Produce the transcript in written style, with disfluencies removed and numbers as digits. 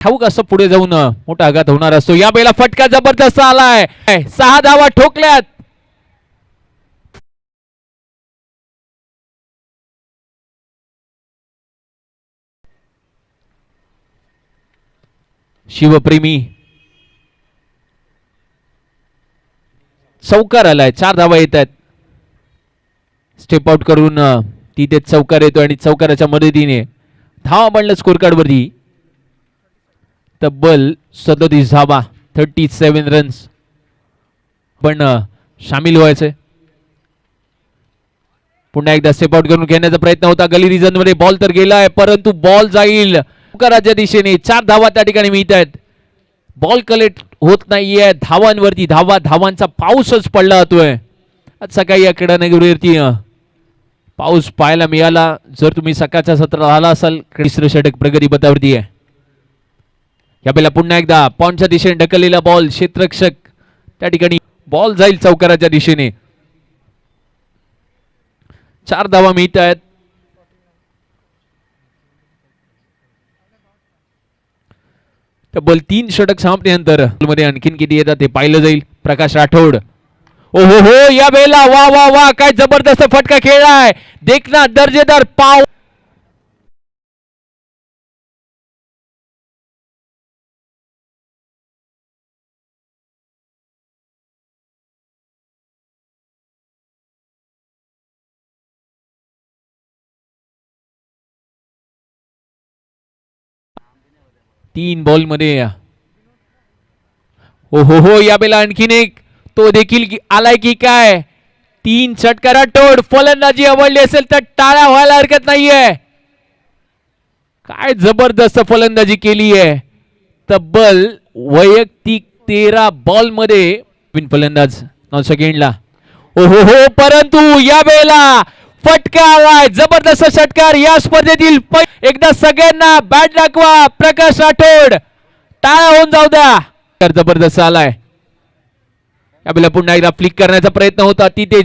ठाऊक असं पुढे जाऊन मोठा आघात होणार असतो. या बेला फटका जबरदस्त आलाय, 6 धावा ठोकल्यात. शिवप्रेमी चौकार आलाय, 4 धावा येत आहेत. स्टेप आउट करून तिथे चौकार येतो आणि चौकाराच्या मदतीने धावा बनलं स्कोर कार्ड वरती. तब्बल 37 धावा, 37 रन्स पण सामील व्हायचे. पुन्हा एकदा स्टेप आउट करून घेण्याचा प्रयत्न होता. गली रिजन मध्ये बॉल तर गेलाय, परंतु बॉल जाईल चौकाराच्या दिशेने. 4 धावा त्या ठिकाणी मिळत आहेत. बॉल कलेक्ट होत नाहीये. धावांवरती धावा, धावांचा पाऊसच पडला जातोय. आज सकाळी या क्रीडा नगरीवरती पाऊस पाहायला मिळाला. जर तुम्ही सकाळच्या सत्रात आला असाल, तिसरं षटक प्रगती पथावरती आहे. यावेळेला पुन्हा एकदा पॉइंटच्या दिशेने ढकललेला बॉल, क्षेत्ररक्षक त्या ठिकाणी, बॉल जाईल चौकाराच्या दिशेने. 4 धावा मिळत आहेत. तब्बल 3 षटक समाप्तीनंतर मध्ये आणखीन किती येतात ते पाहिलं जाईल. प्रकाश राठोड, ओहो हो, या वेळेला वा वा वा, काय जबरदस्त फटका खेळलाय. देखना दर्जेदार पाव. तीन बॉल मध्ये ओहो हो, या बेला आणखीन एक, तो देखील आलाय की काय. 3 षटकार राठोड. फलंदाजी आवडली असेल तर टाळ्या व्हायला हरकत नाहीये. काय जबरदस्त फलंदाजी केली आहे. तब्बल वैयक्तिक 13 बॉल मध्ये फलंदाज 9 सेकंडला. ओहो हो, परंतु या वेळेला फटका आलाय. जबरदस्त षटकार या स्पर्धेतील. एकदा सगळ्यांना बॅट दाखवा. प्रकाश राठोड, टाळ्या होऊन जाऊ द्या. जबरदस्त आलाय. यावेळेला पुन्हा एकदा फ्लिक करण्याचा प्रयत्न होता. तिथे